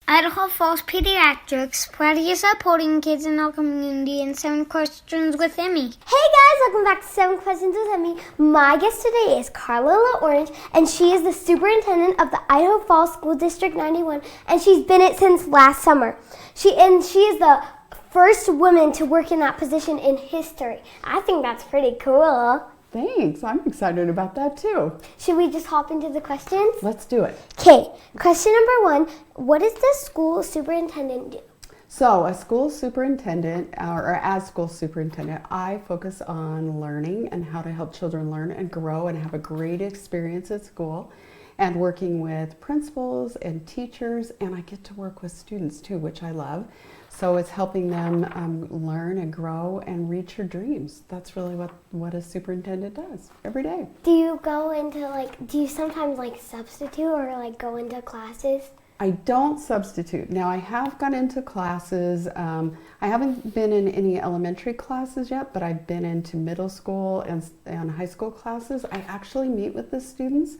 Idaho Falls Pediatrics, proudly supporting kids in our community in 7 Questions with Emmy. Hey guys, welcome back to 7 Questions with Emmy. My guest today is Karla LaOrange, and she is the superintendent of the Idaho Falls School District 91, and she's been it since last summer. She is the first woman to work in that position in history. I think that's pretty cool. Thanks. I'm excited about that too. Should we just hop into the questions? Let's do it. Okay, question number 1. What does the school superintendent do? So, as school superintendent, I focus on learning and how to help children learn and grow and have a great experience at school, and working with principals and teachers, and I get to work with students too, which I love. So it's helping them learn and grow and reach their dreams. That's really what a superintendent does every day. Do you go into do you sometimes substitute or go into classes? I don't substitute. Now I have gone into classes. I haven't been in any elementary classes yet, but I've been into middle school and high school classes. I actually meet with the students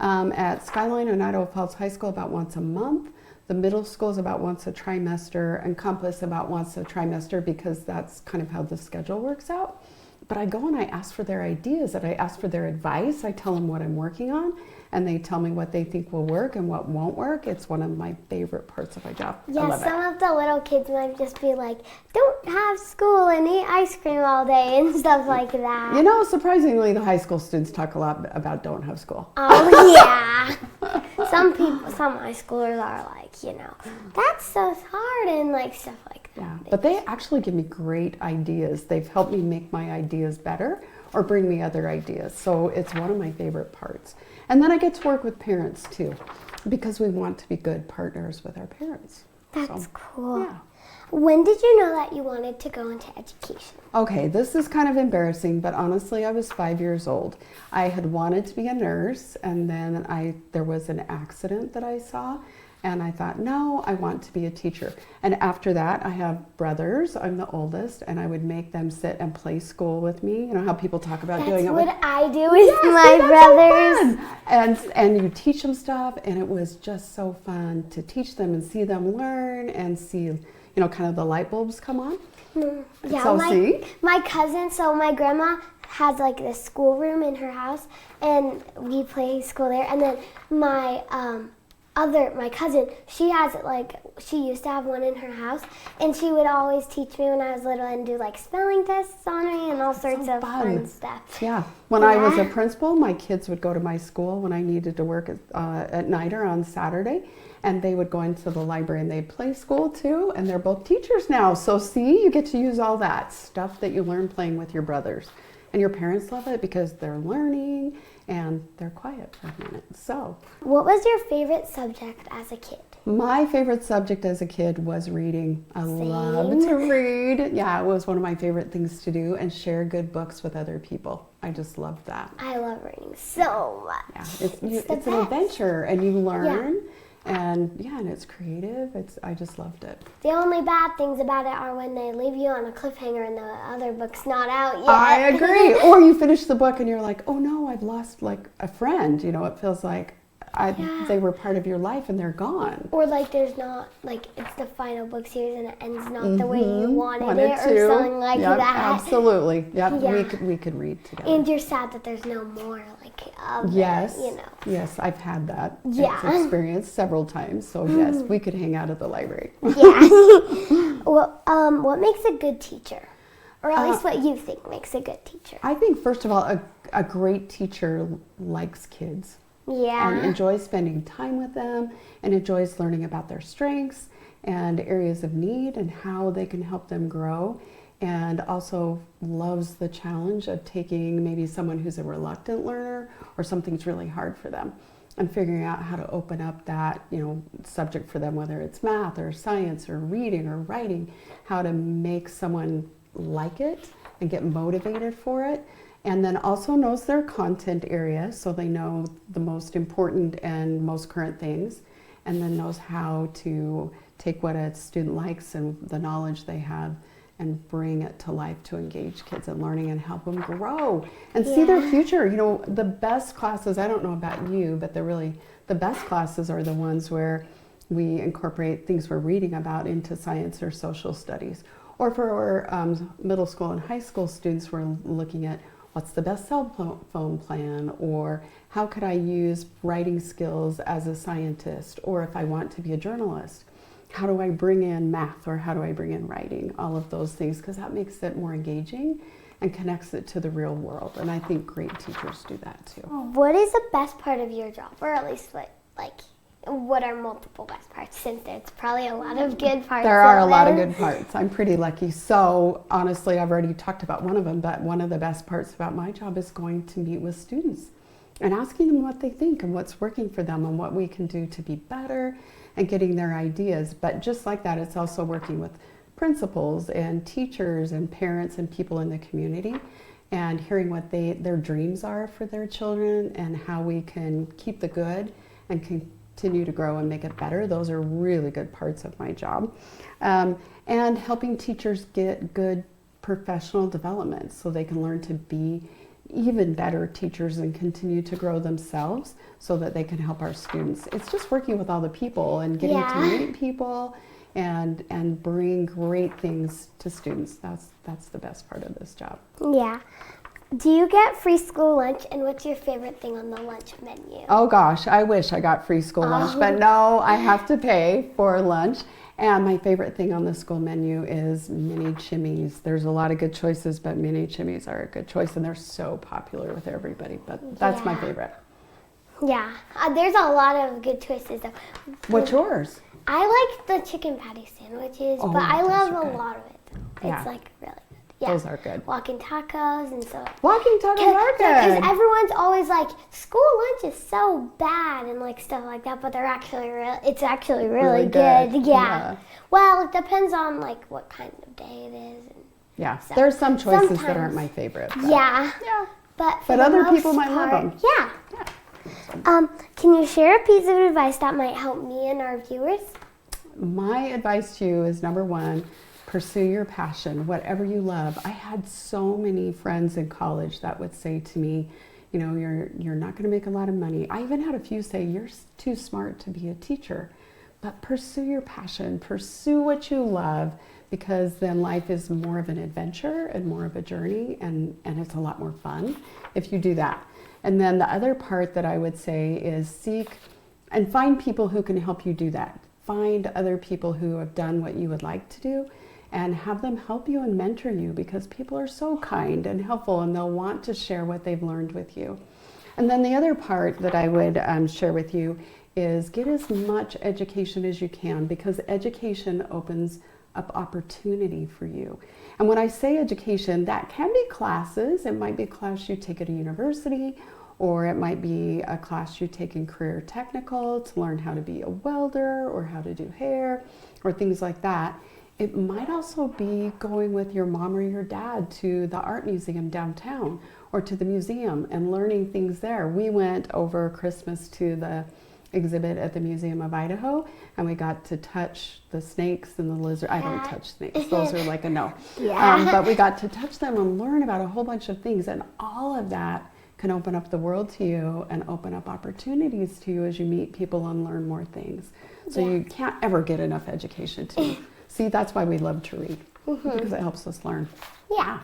at Skyline and Idaho Falls High School about once a month. The middle school is about once a trimester, and Compass about once a trimester, because that's kind of how the schedule works out. But I go and I ask for their ideas, and I ask for their advice. I tell them what I'm working on, and they tell me what they think will work and what won't work. It's one of my favorite parts of my job. Yeah, some of the little kids might just be like, don't have school and eat ice cream all day and stuff like that. You know, surprisingly, the high school students talk a lot about don't have school. Oh, yeah. Some high schoolers are like, that's so hard and stuff like that. Yeah, but they actually give me great ideas. They've helped me make my ideas better or bring me other ideas. So it's one of my favorite parts. And then I get to work with parents too, because we want to be good partners with our parents. That's cool. Yeah. When did you know that you wanted to go into education? Okay, this is kind of embarrassing, but honestly, I was 5 years old. I had wanted to be a nurse, and then there was an accident that I saw, and I thought, no, I want to be a teacher. And after that, I have brothers. I'm the oldest, and I would make them sit and play school with me. You know how people talk about doing it with... That's what I do with my brothers. So and you teach them stuff, and it was just so fun to teach them and see them learn and see, kind of the light bulbs come on. Yeah, so my cousin, so my grandma has this schoolroom in her house, and we play school there. And then my cousin, she has she used to have one in her house, and she would always teach me when I was little and do spelling tests on me and all sorts of fun stuff. Yeah. When I was a principal, my kids would go to my school when I needed to work at night or on Saturday, and they would go into the library and they'd play school too, and they're both teachers now. So see, you get to use all that stuff that you learn playing with your brothers. And your parents love it because they're learning and they're quiet for a minute. So, what was your favorite subject as a kid? My favorite subject as a kid was reading. I loved to read. Yeah, it was one of my favorite things to do, and share good books with other people. I just loved that. I love reading so much. Yeah, it's an adventure, and you learn. Yeah. And it's creative. I just loved it. The only bad things about it are when they leave you on a cliffhanger and the other book's not out yet. I agree. Or you finish the book and you're like, oh no, I've lost a friend. It feels like they were part of your life and they're gone. Or there's not, it's the final book series and it ends not the way you wanted it or something like that. Absolutely. Yep. Yeah. We could read together. And you're sad that there's no more of yes. it, Yes, I've had that experience several times. So yes, we could hang out at the library. Yeah. Well, what makes a good teacher? Or at least what you think makes a good teacher? I think, first of all, a great teacher likes kids. Yeah. And enjoys spending time with them, and enjoys learning about their strengths and areas of need and how they can help them grow, and also loves the challenge of taking maybe someone who's a reluctant learner or something's really hard for them and figuring out how to open up that subject for them, whether it's math or science or reading or writing, how to make someone like it and get motivated for it. And then also knows their content area, so they know the most important and most current things, and then knows how to take what a student likes and the knowledge they have and bring it to life to engage kids in learning and help them grow and see their future. The best classes, I don't know about you, but the best classes are the ones where we incorporate things we're reading about into science or social studies. Or for our middle school and high school students, we're looking at what's the best cell phone plan, or how could I use writing skills as a scientist, or if I want to be a journalist, how do I bring in math, or how do I bring in writing, all of those things, because that makes it more engaging and connects it to the real world. And I think great teachers do that too. What is the best part of your job, or at least what are multiple best parts, since there's probably a lot of good parts? There are a lot of good parts. I'm pretty lucky. So honestly, I've already talked about one of them, but one of the best parts about my job is going to meet with students and asking them what they think and what's working for them and what we can do to be better and getting their ideas. But just like that, it's also working with principals and teachers and parents and people in the community and hearing what their dreams are for their children and how we can keep the good and continue to grow and make it better. Those are really good parts of my job. And helping teachers get good professional development so they can learn to be even better teachers and continue to grow themselves so that they can help our students. It's just working with all the people and getting to meet people and bring great things to students. That's the best part of this job. Yeah. Do you get free school lunch, and what's your favorite thing on the lunch menu? Oh gosh, I wish I got free school lunch, but no, I have to pay for lunch. And my favorite thing on the school menu is mini chimneys. There's a lot of good choices, but mini chimneys are a good choice, and they're so popular with everybody. But that's my favorite. Yeah, there's a lot of good choices though. What's yours? I like the chicken patty sandwiches, but I love a lot of it. It's like really good. Yeah. Those are good. Walking tacos and so. Walking tacos are good. Because everyone's always like, school lunch is so bad and like stuff like that, but they're actually it's actually really good. Yeah. Well, it depends on like what kind of day it is. Yeah. There's some choices that aren't my favorite. But yeah. But other people might love them. Yeah. Can you share a piece of advice that might help me and our viewers? My advice to you is, number one, pursue your passion, whatever you love. I had so many friends in college that would say to me, you know, you're not going to make a lot of money. I even had a few say, you're too smart to be a teacher. But pursue your passion, pursue what you love, because then life is more of an adventure and more of a journey, and it's a lot more fun if you do that. And then the other part that I would say is seek and find people who can help you do that. Find other people who have done what you would like to do and have them help you and mentor you, because people are so kind and helpful and they'll want to share what they've learned with you. And then the other part that I would share with you is get as much education as you can, because education opens up opportunity for you. And when I say education, that can be classes. It might be a class you take at a university, or it might be a class you take in career technical to learn how to be a welder or how to do hair or things like that. It might also be going with your mom or your dad to the art museum downtown or to the museum and learning things there. We went over Christmas to the exhibit at the Museum of Idaho, and we got to touch the snakes and the lizard. I don't touch snakes. Those are like a no. But we got to touch them and learn about a whole bunch of things, and all of that can open up the world to you and open up opportunities to you as you meet people and learn more things. So you can't ever get enough education too. See, that's why we love to read, because it helps us learn. Yeah.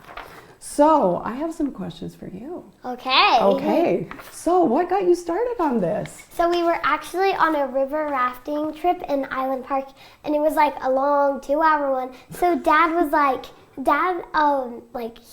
So I have some questions for you. Okay. So what got you started on this? So we were actually on a river rafting trip in Island Park, and it was like a long 2-hour one. So Dad was like,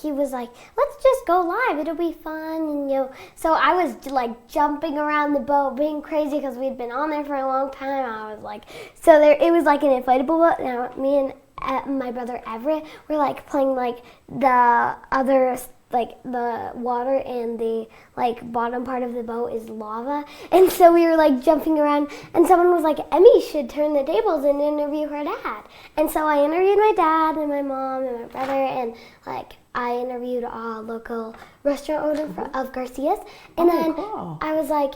he was like, let's just go live. It'll be fun. And, you know, so I was like jumping around the boat, being crazy because we'd been on there for a long time. I was like, it was like an inflatable boat. Now me and my brother Everett were like playing like the other, like the water, and the like bottom part of the boat is lava, and so we were like jumping around, and someone was like, Emmy should turn the tables and interview her dad. And so I interviewed my dad and my mom and my brother, and like I interviewed a local restaurant owner of Garcia's, and then cool. I was like,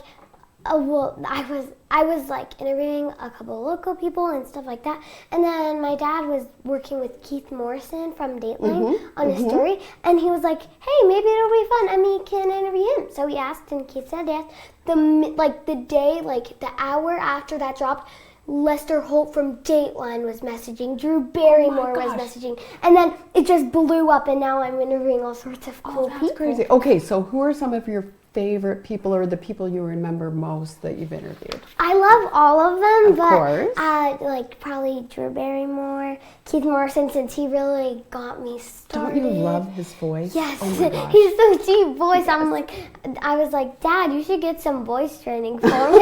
I was like interviewing a couple of local people and stuff like that, and then my dad was working with Keith Morrison from Dateline on a story, and he was like, hey, maybe it'll be fun, Emmy can interview him. So we asked, and Keith said yes. The hour after that dropped, Lester Holt from Dateline was messaging. Drew Barrymore was messaging. And then it just blew up, and now I'm interviewing all sorts of cool people. That's crazy. Okay, so who are some of your favorite people or the people you remember most that you've interviewed? I love all of them, Of course. like probably Drew Barrymore, Keith Morrison, since he really got me started. Don't you love his voice? Yes, Oh my gosh. he's so deep voice. I was like, Dad, you should get some voice training for him.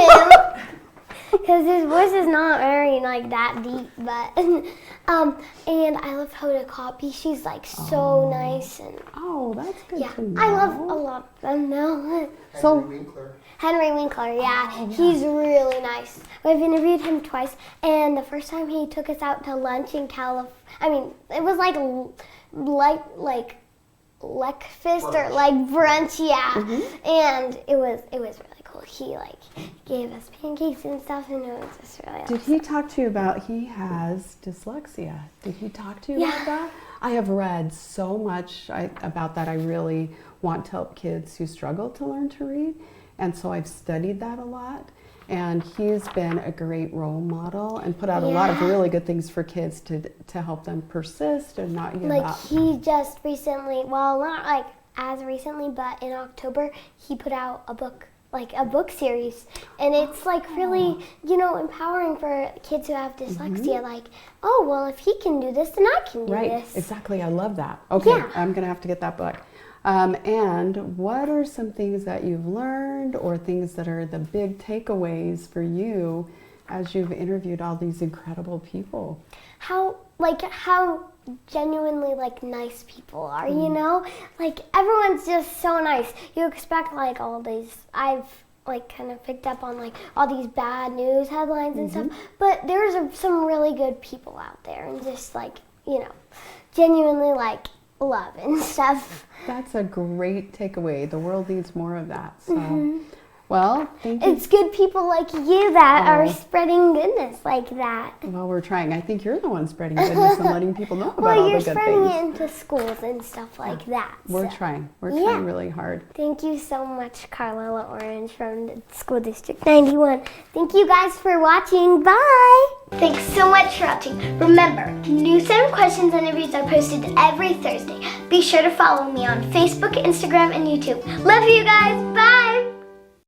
Because his voice is not very like that deep, but and I love Hoda Kotb. She's like so nice and that's good to know. I love a lot of them now. Henry Winkler, he's really nice. We've interviewed him twice, and the first time he took us out to lunch in California. I mean, it was like Leckfist or like brunch, and it was really cool. He gave us pancakes and stuff, and it was just really awesome. Did he talk to you about, he has dyslexia? Did he talk to you about that? I have read so much about that. I really want to help kids who struggle to learn to read, and so I've studied that a lot. And he's been a great role model and put out a lot of really good things for kids to help them persist and not give up. He just recently, well, not like as recently, but in October, he put out a book, like a book series. And it's like really, empowering for kids who have dyslexia. Like, oh, well, if he can do this, then I can do this. Right, exactly. I love that. Okay, I'm going to have to get that book. And what are some things that you've learned or things that are the big takeaways for you as you've interviewed all these incredible people? How genuinely nice people are, everyone's just so nice. You expect all these, I've kind of picked up on all these bad news headlines and stuff, but there's some really good people out there, and just genuinely love and stuff. That's a great takeaway. The world needs more of that. So, well, thank you. It's good people like you that are spreading goodness like that. Well, we're trying. I think you're the one spreading goodness and letting people know about all the good things. Well, you're spreading it into schools and stuff like that. We're trying. We're trying really hard. Thank you so much, Karla LaOrange from the School District 91. Thank you guys for watching. Bye! Thanks so much for watching. Remember, new 7 questions and interviews are posted every Thursday. Be sure to follow me on Facebook, Instagram, and YouTube. Love you guys. Bye!